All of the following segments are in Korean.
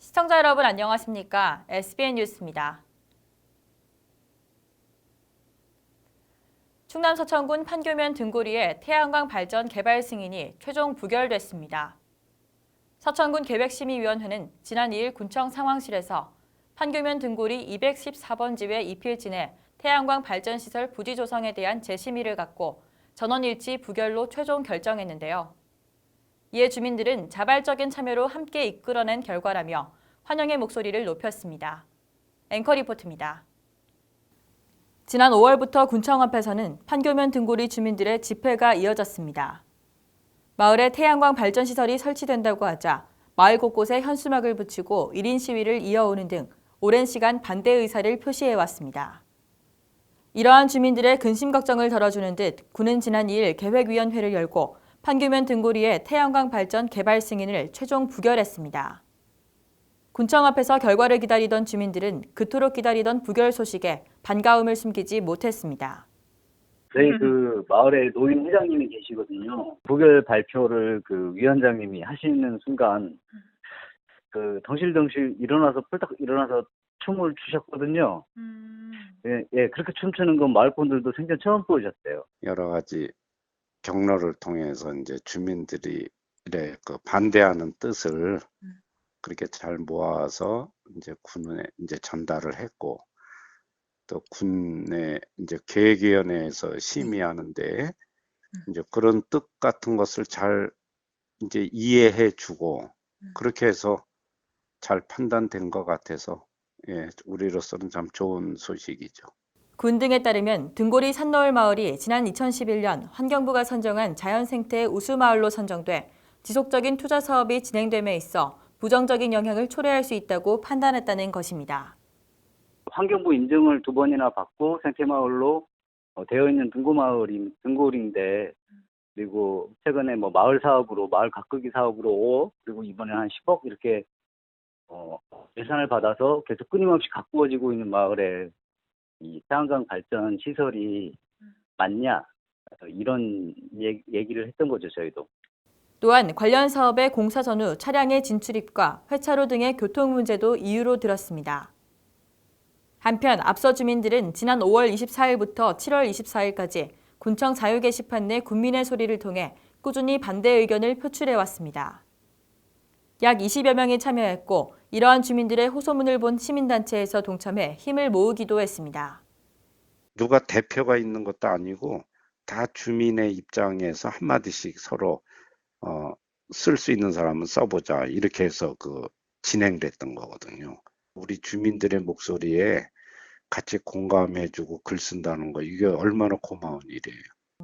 시청자 여러분 안녕하십니까? SBN 뉴스입니다. 충남 서천군 판교면 등고리의 태양광 발전 개발 승인이 최종 부결됐습니다. 서천군 계획심의위원회는 지난 2일 군청 상황실에서 판교면 등고리 214번지회 이필지 내 태양광 발전시설 부지 조성에 대한 재심의를 갖고 전원일치 부결로 최종 결정했는데요. 이에 주민들은 자발적인 참여로 함께 이끌어낸 결과라며 환영의 목소리를 높였습니다. 앵커 리포트입니다. 지난 5월부터 군청 앞에서는 판교면 등고리 주민들의 집회가 이어졌습니다. 마을에 태양광 발전시설이 설치된다고 하자 마을 곳곳에 현수막을 붙이고 1인 시위를 이어오는 등 오랜 시간 반대 의사를 표시해왔습니다. 이러한 주민들의 근심 걱정을 덜어주는 듯 군은 지난 2일 계획위원회를 열고 판교면 등고리의 태양광 발전 개발 승인을 최종 부결했습니다. 군청 앞에서 결과를 기다리던 주민들은 그토록 기다리던 부결 소식에 반가움을 숨기지 못했습니다. 저희 마을에 노인 회장님이 계시거든요. 부결 발표를 위원장님이 하시는 순간 덩실덩실 펄떡 일어나서 춤을 추셨거든요. 예, 그렇게 춤추는 건 마을 분들도 생전 처음 보셨대요. 여러 가지 경로를 통해서 이제 주민들이 반대하는 뜻을 그렇게 잘 모아서 이제 군에 이제 전달을 했고, 또 군의 이제 계획위원회에서 심의하는데 이제 그런 뜻 같은 것을 잘 이제 이해해주고 그렇게 해서 잘 판단된 것 같아서 예, 우리로서는 참 좋은 소식이죠. 군 등에 따르면 등고리 산너울 마을이 지난 2011년 환경부가 선정한 자연생태 우수마을로 선정돼 지속적인 투자 사업이 진행됨에 있어 부정적인 영향을 초래할 수 있다고 판단했다는 것입니다. 환경부 인증을 2번이나 받고 생태마을로 되어 있는 등고리인데, 그리고 최근에 마을 사업으로, 마을 가꾸기 사업으로 5억, 그리고 이번에 한 10억 이렇게 예산을 받아서 계속 끊임없이 가꾸어지고 있는 마을에 이 태양광 발전 시설이 맞냐, 이런 얘기를 했던 거죠, 저희도. 또한 관련 사업의 공사 전후 차량의 진출입과 회차로 등의 교통 문제도 이유로 들었습니다. 한편 앞서 주민들은 지난 5월 24일부터 7월 24일까지 군청 자유 게시판 내 군민의 소리를 통해 꾸준히 반대 의견을 표출해왔습니다. 약 20여 명이 참여했고 이러한 주민들의 호소문을 본 시민단체에서 동참해 힘을 모으기도 했습니다. 누가 대표가 있는 것도 아니고 다 주민의 입장에서 한마디씩 서로 쓸 수 있는 사람은 써보자 이렇게 해서 진행됐던 거거든요. 우리 주민들의 목소리에 같이 공감해주고 글 쓴다는 거, 이게 얼마나 고마운 일이에요.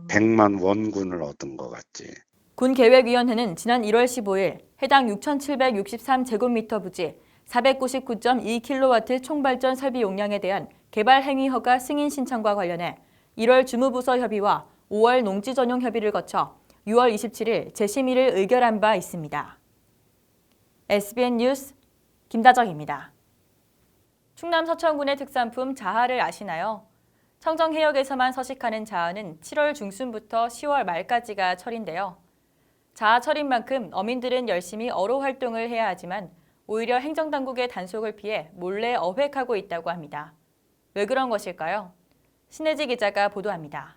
100만 원군을 얻은 것 같지. 군계획위원회는 지난 1월 15일 해당 6,763제곱미터 부지 499.2kW 총발전 설비 용량에 대한 개발 행위 허가 승인 신청과 관련해 1월 주무부서 협의와 5월 농지 전용 협의를 거쳐 6월 27일 재심의를 의결한 바 있습니다. SBN 뉴스 김다정입니다. 충남 서천군의 특산품 자하를 아시나요? 청정해역에서만 서식하는 자하는 7월 중순부터 10월 말까지가 철인데요. 자하 철인 만큼 어민들은 열심히 어로 활동을 해야 하지만 오히려 행정당국의 단속을 피해 몰래 어획하고 있다고 합니다. 왜 그런 것일까요? 신혜지 기자가 보도합니다.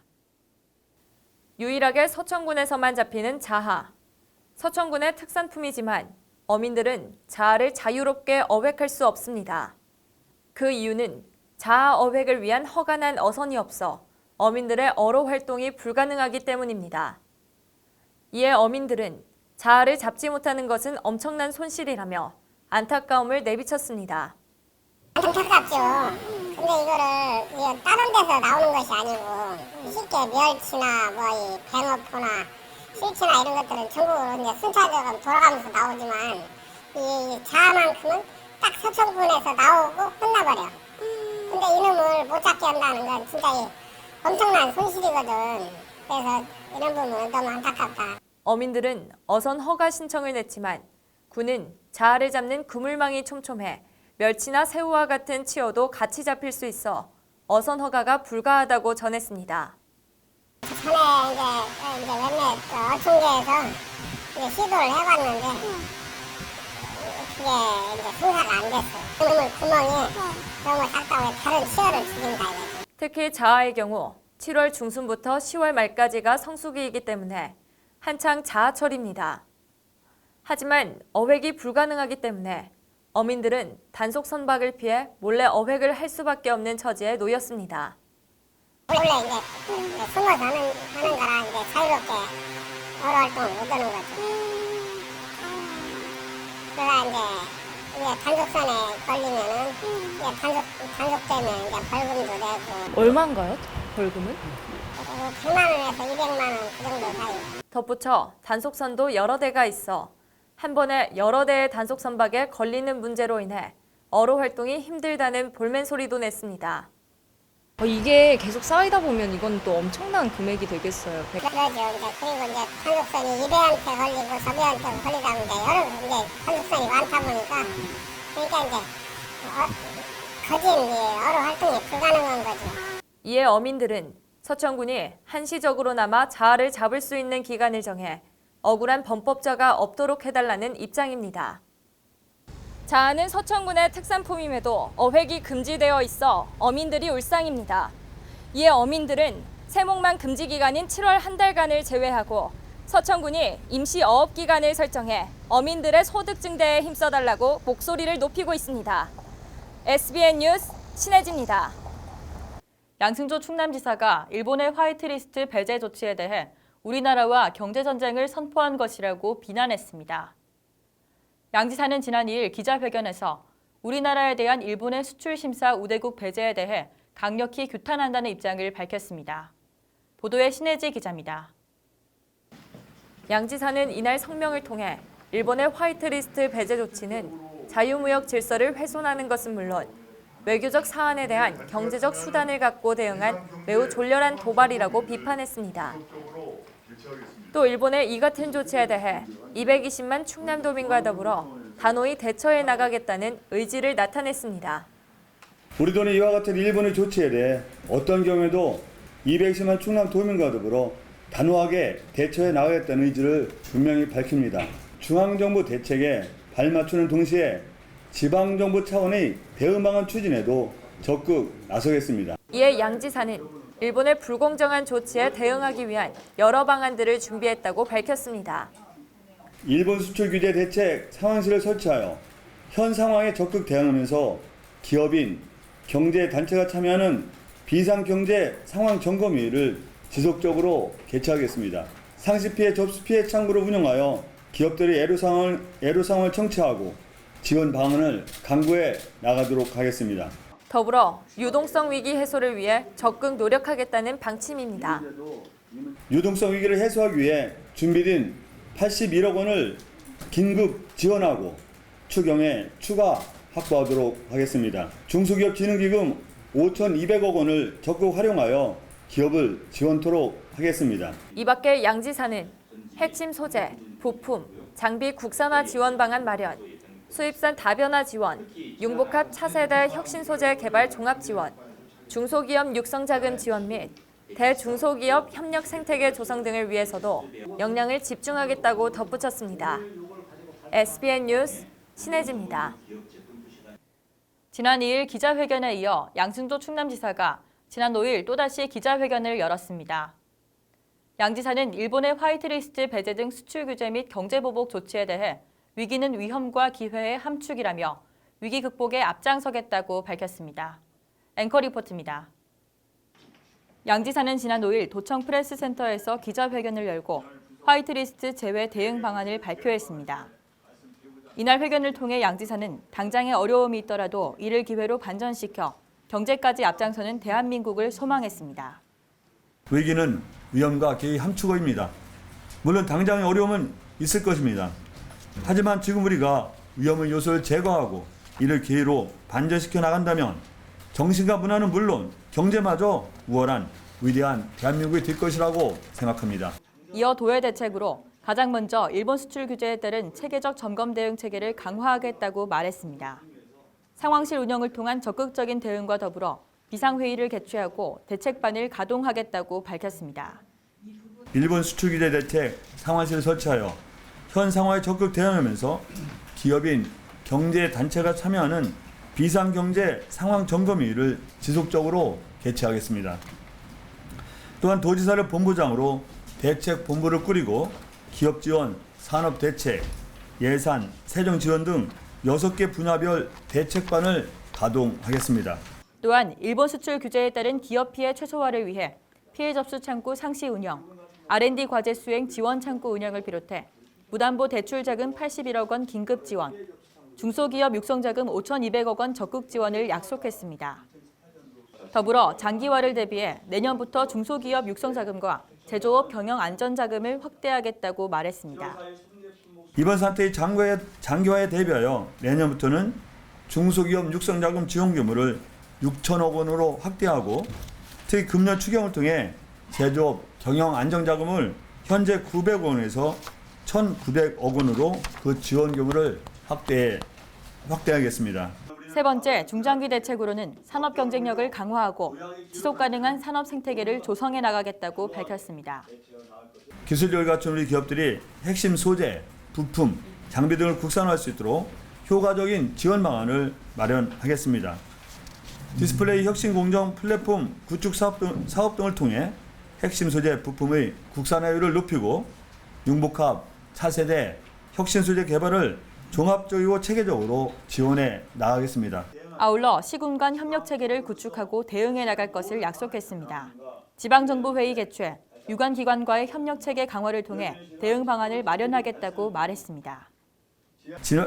유일하게 서천군에서만 잡히는 자하. 서천군의 특산품이지만 어민들은 자하를 자유롭게 어획할 수 없습니다. 그 이유는 자하 어획을 위한 허가난 어선이 없어 어민들의 어로 활동이 불가능하기 때문입니다. 이에 어민들은 자하를 잡지 못하는 것은 엄청난 손실이라며 안타까움을 내비쳤습니다. 안타깝죠. 근데 이거를 그냥 다른 데서 나오는 것이 아니고 쉽게 멸치나 이 뱅어포나 실치나 이런 것들은 전국으로 이제 순차적으로 돌아가면서 나오지만 이 자만큼은 딱 서천군에서 나오고 끝나버려. 근데 이놈을 못 잡게 한다는 건 진짜 엄청난 손실이거든. 그래서 이런 부분은 너무 안타깝다. 어민들은 어선 허가 신청을 냈지만 군은 자하를 잡는 그물망이 촘촘해 멸치나 새우와 같은 치어도 같이 잡힐 수 있어 어선 허가가 불가하다고 전했습니다. 전에 이제 몇몇 어촌계에서 시도를 해봤는데 그게 이제 생사가 안 됐어요. 그러면 구멍이 너무 작다고 다른 치어를 죽인다 이거지. 특히 자아의 경우 7월 중순부터 10월 말까지가 성수기이기 때문에 한창 자아철입니다. 하지만 어획이 불가능하기 때문에 어민들은 단속 선박을 피해 몰래 어획을 할 수밖에 없는 처지에 놓였습니다. 원래 이제 숨어서 하는 거라 이제 자유롭게 어로 활동을 못 하는 거죠. 그래서 이제 단속선에 걸리면은 이제 단속되면 이제 벌금도 내고 얼마인가요? 벌금은? 100만 원에서 200만 원 그 정도 사이. 덧붙여 단속선도 여러 대가 있어 한 번에 여러 대의 단속 선박에 걸리는 문제로 인해 어로 활동이 힘들다는 볼멘 소리도 냈습니다. 이게 계속 쌓이다 보면 이건 또 엄청난 금액이 되겠어요. 그러죠. 이제 그리고 이제 단속선이 이 배한테 걸리고 저 배한테 걸리다 보니까 여러 이제 단속선이 많다 보니까 그러니까 이제 거진 어로 활동이 불가능한 거죠. 이에 어민들은 서천군이 한시적으로나마 자아를 잡을 수 있는 기간을 정해 억울한 범법자가 없도록 해달라는 입장입니다. 자아는 서천군의 특산품임에도 어획이 금지되어 있어 어민들이 울상입니다. 이에 어민들은 세목만 금지 기간인 7월 한 달간을 제외하고 서천군이 임시 어업 기간을 설정해 어민들의 소득 증대에 힘써달라고 목소리를 높이고 있습니다. SBN 뉴스 신혜지입니다. 양승조 충남지사가 일본의 화이트리스트 배제 조치에 대해 우리나라와 경제전쟁을 선포한 것이라고 비난했습니다. 양 지사는 지난 2일 기자회견에서 우리나라에 대한 일본의 수출심사 우대국 배제에 대해 강력히 규탄한다는 입장을 밝혔습니다. 보도에 신혜지 기자입니다. 양 지사는 이날 성명을 통해 일본의 화이트리스트 배제 조치는 자유무역 질서를 훼손하는 것은 물론 외교적 사안에 대한 경제적 수단을 갖고 대응한 매우 졸렬한 도발이라고 비판했습니다. 또 일본의 이 같은 조치에 대해 220만 충남도민과 더불어 단호히 대처해 나가겠다는 의지를 나타냈습니다. 우리도는 이와 같은 일본의 조치에 대해 어떤 경우에도 210만 충남도민과 더불어 단호하게 대처해 나가겠다는 의지를 분명히 밝힙니다. 중앙정부 대책에 발맞추는 동시에 지방정부 차원의 대응 방안 추진에도 적극 나서겠습니다. 이에 양 지사는 일본의 불공정한 조치에 대응하기 위한 여러 방안들을 준비했다고 밝혔습니다. 일본 수출 규제 대책 상황실을 설치하여 현 상황에 적극 대응하면서 기업인, 경제단체가 참여하는 비상경제 상황 점검회의를 지속적으로 개최하겠습니다. 상시피해, 접수피해 창구를 운영하여 기업들의 애로사항을 청취하고 지원 방안을 강구해 나가도록 하겠습니다. 더불어 유동성 위기 해소를 위해 적극 노력하겠다는 방침입니다. 유동성 위기를 해소하기 위해 준비된 81억 원을 긴급 지원하고 추경에 추가 확보하도록 하겠습니다. 중소기업 진흥기금 5,200억 원을 적극 활용하여 기업을 지원토록 하겠습니다. 이 밖에 양 지사는 핵심 소재, 부품, 장비 국산화 지원 방안 마련, 수입산 다변화 지원, 융복합 차세대 혁신 소재 개발 종합 지원, 중소기업 육성 자금 지원 및 대중소기업 협력 생태계 조성 등을 위해서도 역량을 집중하겠다고 덧붙였습니다. SBN 뉴스 신혜지입니다. 지난 2일 기자회견에 이어 양승조 충남지사가 지난 5일 또다시 기자회견을 열었습니다. 양 지사는 일본의 화이트리스트 배제 등 수출 규제 및 경제보복 조치에 대해 위기는 위험과 기회의 함축이라며 위기 극복에 앞장서겠다고 밝혔습니다. 앵커 리포트입니다. 양 지사는 지난 5일 도청 프레스센터에서 기자회견을 열고 화이트리스트 제외 대응 방안을 발표했습니다. 이날 회견을 통해 양 지사는 당장의 어려움이 있더라도 이를 기회로 반전시켜 경제까지 앞장서는 대한민국을 소망했습니다. 위기는 위험과 기회의 함축어입니다. 물론 당장의 어려움은 있을 것입니다. 하지만 지금 우리가 위험의 요소를 제거하고 이를 기회로 반전시켜 나간다면 정신과 문화는 물론 경제마저 우월한 위대한 대한민국이 될 것이라고 생각합니다. 이어 도외 대책으로 가장 먼저 일본 수출 규제에 따른 체계적 점검 대응 체계를 강화하겠다고 말했습니다. 상황실 운영을 통한 적극적인 대응과 더불어 비상회의를 개최하고 대책반을 가동하겠다고 밝혔습니다. 일본 수출 규제 대책 상황실을 설치하여 현 상황에 적극 대응하면서 기업인, 경제단체가 참여하는 비상경제 상황점검회의를 지속적으로 개최하겠습니다. 또한 도지사를 본부장으로 대책본부를 꾸리고 기업지원, 산업대책, 예산, 세정지원 등 6개 분야별 대책반을 가동하겠습니다. 또한 일본 수출 규제에 따른 기업 피해 최소화를 위해 피해 접수 창구 상시 운영, R&D 과제 수행 지원 창구 운영을 비롯해 무담보 대출 자금 81억 원 긴급 지원, 중소기업 육성 자금 5,200억 원 적극 지원을 약속했습니다. 더불어 장기화를 대비해 내년부터 중소기업 육성 자금과 제조업 경영 안전 자금을 확대하겠다고 말했습니다. 이번 사태의 장기화에 대비하여 내년부터는 중소기업 육성자금 지원 규모를 6천억 원으로 확대하고 특히 금년 추경을 통해 제조업 경영 안정자금을 현재 900억 원에서 1,900억 원으로 그 지원 규모를 확대하겠습니다. 세 번째, 중장기 대책으로는 산업 경쟁력을 강화하고 지속 가능한 산업 생태계를 조성해 나가겠다고 밝혔습니다. 기술력을 갖춘 우리 기업들이 핵심 소재, 부품, 장비 등을 국산화할 수 있도록 효과적인 지원 방안을 마련하겠습니다. 디스플레이 혁신 공정 플랫폼 구축 사업 등을 통해 핵심 소재 부품의 국산화율을 높이고 융복합, 차세대, 혁신 소재 개발을 종합적이고 체계적으로 지원해 나가겠습니다. 아울러 시군 간 협력 체계를 구축하고 대응해 나갈 것을 약속했습니다. 지방정부회의 개최, 유관기관과의 협력 체계 강화를 통해 대응 방안을 마련하겠다고 말했습니다.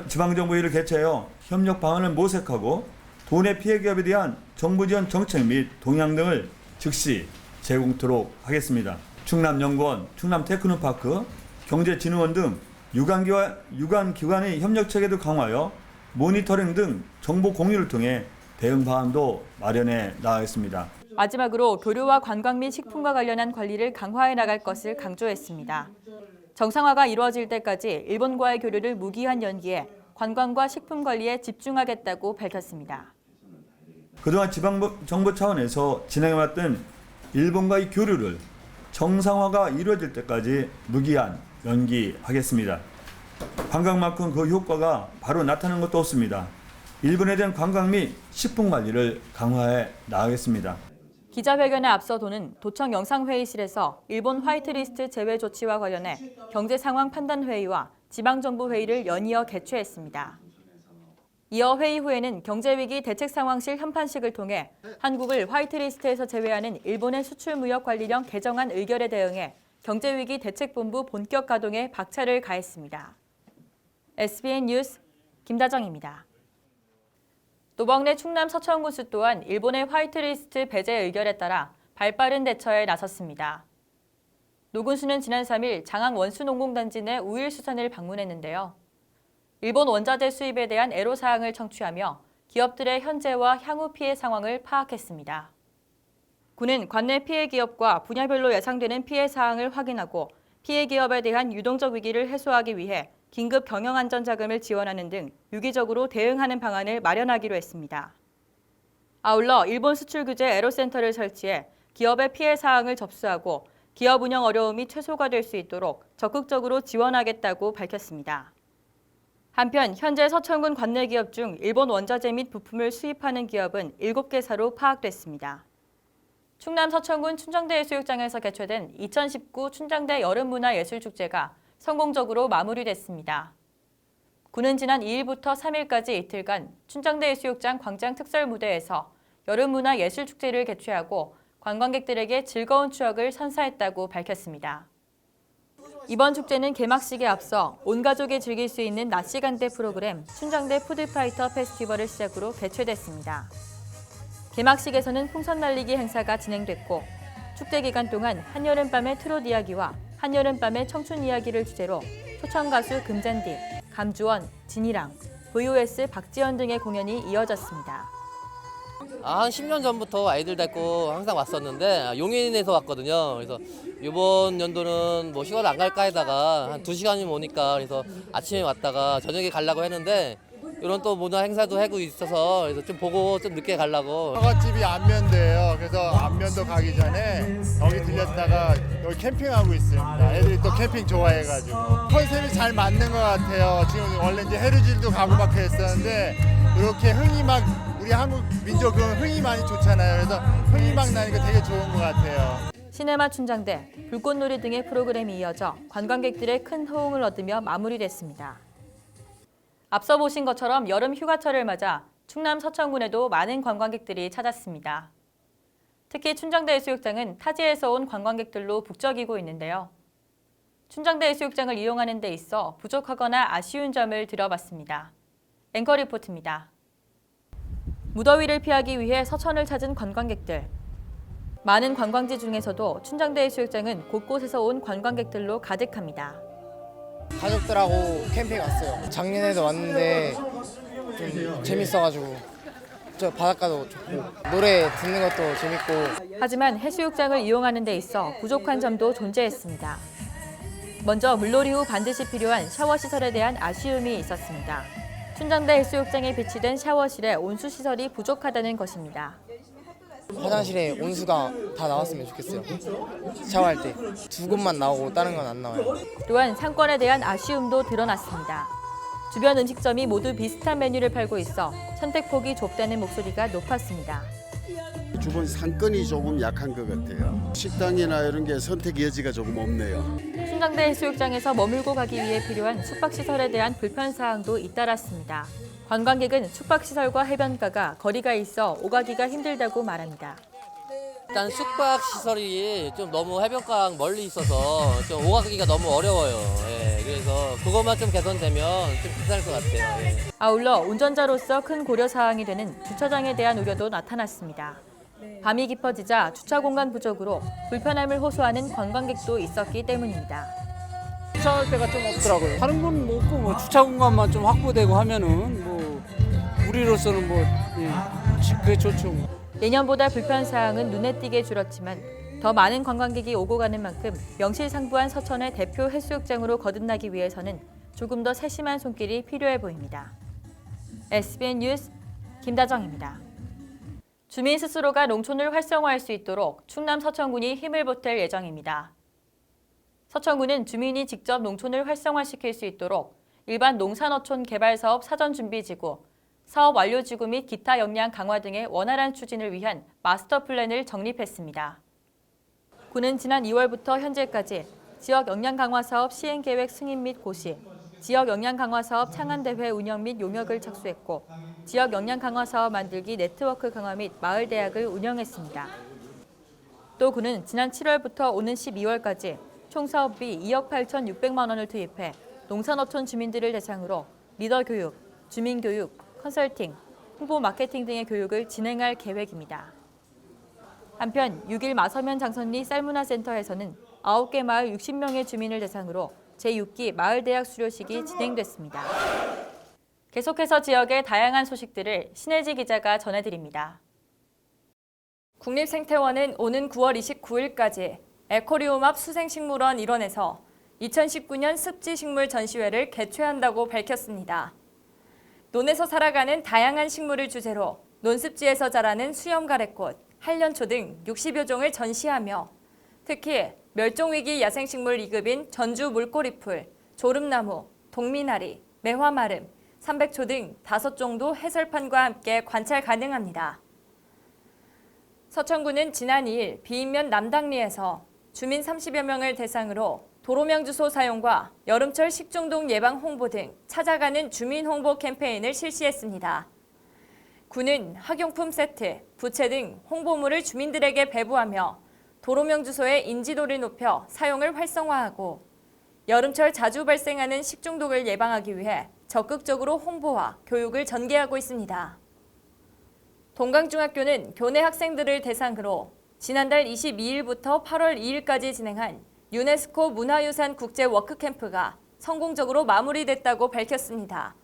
지방정부회의를 개최하여 협력 방안을 모색하고 도내 피해 기업에 대한 정부 지원 정책 및 동향 등을 즉시 제공토록 하겠습니다. 충남연구원, 충남테크노파크, 경제진흥원 등 유관기관의 협력 체계도 강화하여 모니터링 등 정보 공유를 통해 대응 방안도 마련해 나가겠습니다. 마지막으로 교류와 관광 및 식품과 관련한 관리를 강화해 나갈 것을 강조했습니다. 정상화가 이루어질 때까지 일본과의 교류를 무기한 연기에 관광과 식품 관리에 집중하겠다고 밝혔습니다. 그동안 지방정부 차원에서 진행해왔던 일본과의 교류를 정상화가 이루어질 때까지 무기한 연기하겠습니다. 관광만큼 그 효과가 바로 나타나는 것도 없습니다. 일본에 대한 관광 및 식품 관리를 강화해 나가겠습니다. 기자회견에 앞서 도는 도청 영상회의실에서 일본 화이트리스트 제외 조치와 관련해 경제상황 판단회의와 지방정부회의를 연이어 개최했습니다. 이어 회의 후에는 경제위기 대책상황실 현판식을 통해 한국을 화이트리스트에서 제외하는 일본의 수출무역 관리령 개정안 의결에 대응해 경제위기 대책본부 본격 가동에 박차를 가했습니다. SBN 뉴스 김다정입니다. 노범래 충남 서천군수 또한 일본의 화이트리스트 배제 의결에 따라 발빠른 대처에 나섰습니다. 노 군수는 지난 3일 장항 원수농공단지 내 우일수산을 방문했는데요. 일본 원자재 수입에 대한 애로사항을 청취하며 기업들의 현재와 향후 피해 상황을 파악했습니다. 군은 관내 피해 기업과 분야별로 예상되는 피해 사항을 확인하고 피해 기업에 대한 유동적 위기를 해소하기 위해 긴급 경영안전자금을 지원하는 등 유기적으로 대응하는 방안을 마련하기로 했습니다. 아울러 일본 수출 규제 애로센터를 설치해 기업의 피해 사항을 접수하고 기업 운영 어려움이 최소화 될 수 있도록 적극적으로 지원하겠다고 밝혔습니다. 한편 현재 서천군 관내 기업 중 일본 원자재 및 부품을 수입하는 기업은 7개사로 파악됐습니다. 충남 서천군 춘정대 해수욕장에서 개최된 2019 춘정대 여름문화예술축제가 성공적으로 마무리됐습니다. 군은 지난 2일부터 3일까지 이틀간 춘정대 해수욕장 광장 특설 무대에서 여름문화예술축제를 개최하고 관광객들에게 즐거운 추억을 선사했다고 밝혔습니다. 이번 축제는 개막식에 앞서 온 가족이 즐길 수 있는 낮 시간대 프로그램 춘정대 푸드파이터 페스티벌을 시작으로 개최됐습니다. 개막식에서는 풍선 날리기 행사가 진행됐고 축제 기간 동안 한여름밤의 트롯 이야기와 한여름밤의 청춘 이야기를 주제로 초청 가수 금잔디, 감주원, 진이랑, VOS 박지현 등의 공연이 이어졌습니다. 한 10년 전부터 아이들 데리고 항상 왔었는데 용인에서 왔거든요. 그래서 이번 연도는 뭐 휴가를 안 갈까 하다가 한 2시간이면 오니까 그래서 아침에 왔다가 저녁에 가려고 했는데 이런 또 문화 행사도 하고 있어서 그래서 좀 보고 좀 늦게 가려고. 처갓집이 안면도예요. 그래서 안면도 가기 전에 여기 들렸다가 여기 캠핑하고 있습니다. 애들이 또 캠핑 좋아해가지고 컨셉이 잘 맞는 것 같아요. 지금 원래 이제 해루질도 가고 막 그랬었는데 이렇게 흥이 막 우리 한국 민족 그런 흥이 많이 좋잖아요. 그래서 흥이 막 나니까 되게 좋은 것 같아요. 시네마 춘장대, 불꽃놀이 등의 프로그램이 이어져 관광객들의 큰 호응을 얻으며 마무리됐습니다. 앞서 보신 것처럼 여름 휴가철을 맞아 충남 서천군에도 많은 관광객들이 찾았습니다. 특히 춘장대 해수욕장은 타지에서 온 관광객들로 북적이고 있는데요. 춘장대 해수욕장을 이용하는 데 있어 부족하거나 아쉬운 점을 들어봤습니다. 앵커 리포트입니다. 무더위를 피하기 위해 서천을 찾은 관광객들. 많은 관광지 중에서도 춘장대 해수욕장은 곳곳에서 온 관광객들로 가득합니다. 가족들하고 캠핑 왔어요. 작년에도 왔는데 좀 재밌어가지고 저 바닷가도 좋고 노래 듣는 것도 재밌고. 하지만 해수욕장을 이용하는 데 있어 부족한 점도 존재했습니다. 먼저 물놀이 후 반드시 필요한 샤워 시설에 대한 아쉬움이 있었습니다. 춘장대 해수욕장에 비치된 샤워실에 온수 시설이 부족하다는 것입니다. 화장실에 온수가 다 나왔으면 좋겠어요. 샤워할 때 2곳만 나오고 다른 건 안 나와요. 또한 상권에 대한 아쉬움도 드러났습니다. 주변 음식점이 모두 비슷한 메뉴를 팔고 있어 선택폭이 좁다는 목소리가 높았습니다. 주변 상권이 조금 약한 것 같아요. 식당이나 이런 게 선택 여지가 조금 없네요. 춘장대 해수욕장에서 머물고 가기 위해 필요한 숙박시설에 대한 불편사항도 잇따랐습니다. 관광객은 숙박시설과 해변가가 거리가 있어 오가기가 힘들다고 말합니다. 일단 숙박 시설이 좀 너무 해변가랑 멀리 있어서 좀 오가기가 너무 어려워요. 예, 그래서 그것만 좀 개선되면 좀 괜찮을 것 같아요. 예. 아울러 운전자로서 큰 고려사항이 되는 주차장에 대한 우려도 나타났습니다. 밤이 깊어지자 주차 공간 부족으로 불편함을 호소하는 관광객도 있었기 때문입니다. 주차할 데가 좀 없더라고요. 다른 건 뭐 없고 뭐 주차 공간만 좀 확보되고 하면은 뭐 우리로서는 뭐 그게 좋죠. 예년보다 불편사항은 눈에 띄게 줄었지만 더 많은 관광객이 오고 가는 만큼 명실상부한 서천의 대표 해수욕장으로 거듭나기 위해서는 조금 더 세심한 손길이 필요해 보입니다. SBN 뉴스 김다정입니다. 주민 스스로가 농촌을 활성화할 수 있도록 충남 서천군이 힘을 보탤 예정입니다. 서천군은 주민이 직접 농촌을 활성화시킬 수 있도록 일반 농산어촌 개발사업 사전준비지구, 사업 완료지구 및 기타 역량 강화 등의 원활한 추진을 위한 마스터 플랜을 정립했습니다. 군은 지난 2월부터 현재까지 지역 역량 강화 사업 시행 계획 승인 및 고시, 지역 역량 강화 사업 창안대회 운영 및 용역을 착수했고 지역 역량 강화 사업 만들기 네트워크 강화 및 마을 대학을 운영했습니다. 또 군은 지난 7월부터 오는 12월까지 총 사업비 2억 8,600만 원을 투입해 농산어촌 주민들을 대상으로 리더 교육, 주민 교육, 컨설팅, 홍보 마케팅 등의 교육을 진행할 계획입니다. 한편 6일 마서면 장선리 쌀문화센터에서는 9개 마을 60명의 주민을 대상으로 제6기 마을대학 수료식이 진행됐습니다. 계속해서 지역의 다양한 소식들을 신혜지 기자가 전해드립니다. 국립생태원은 오는 9월 29일까지 에코리움 앞 수생식물원 일원에서 2019년 습지식물 전시회를 개최한다고 밝혔습니다. 논에서 살아가는 다양한 식물을 주제로 논습지에서 자라는 수염가래꽃, 한련초 등 60여 종을 전시하며 특히 멸종위기 야생식물 2급인 전주 물꼬리풀, 조름나무, 동미나리, 매화마름, 삼백초 등 5종도 해설판과 함께 관찰 가능합니다. 서천군은 지난 2일 비인면 남당리에서 주민 30여 명을 대상으로 도로명 주소 사용과 여름철 식중독 예방 홍보 등 찾아가는 주민 홍보 캠페인을 실시했습니다. 군은 학용품 세트, 부채 등 홍보물을 주민들에게 배부하며 도로명 주소의 인지도를 높여 사용을 활성화하고 여름철 자주 발생하는 식중독을 예방하기 위해 적극적으로 홍보와 교육을 전개하고 있습니다. 동강중학교는 교내 학생들을 대상으로 지난달 22일부터 8월 2일까지 진행한 유네스코 문화유산 국제 워크캠프가 성공적으로 마무리됐다고 밝혔습니다.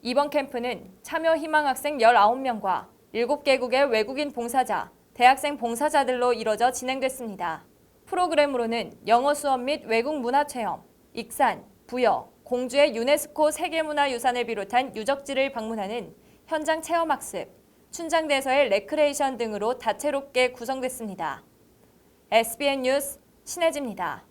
이번 캠프는 참여 희망 학생 19명과 7개국의 외국인 봉사자, 대학생 봉사자들로 이뤄져 진행됐습니다. 프로그램으로는 영어 수업 및 외국 문화 체험, 익산, 부여, 공주의 유네스코 세계문화유산을 비롯한 유적지를 방문하는 현장 체험학습, 춘장대에서의 레크레이션 등으로 다채롭게 구성됐습니다. SBN 뉴스 신혜지입니다.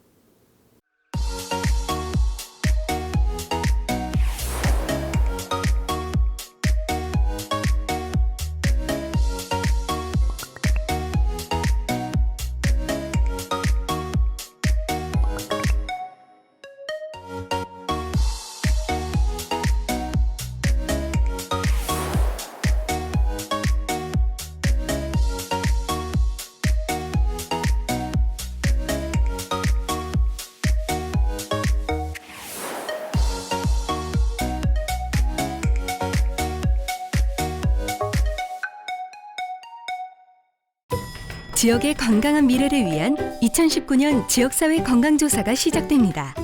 지역의 건강한 미래를 위한 2019년 지역사회 건강조사가 시작됩니다.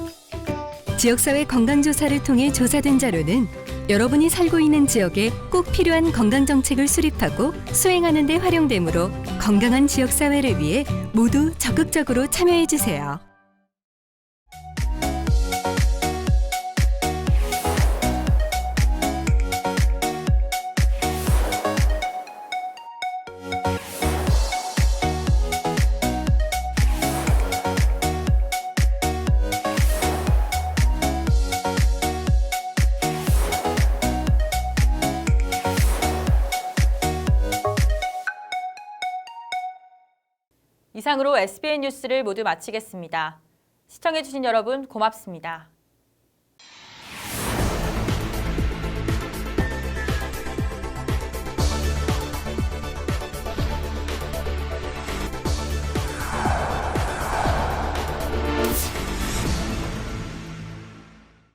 지역사회 건강조사를 통해 조사된 자료는 여러분이 살고 있는 지역에 꼭 필요한 건강정책을 수립하고 수행하는 데 활용되므로 건강한 지역사회를 위해 모두 적극적으로 참여해주세요. 이상으로 SBN 뉴스를 모두 마치겠습니다. 시청해주신 여러분 고맙습니다.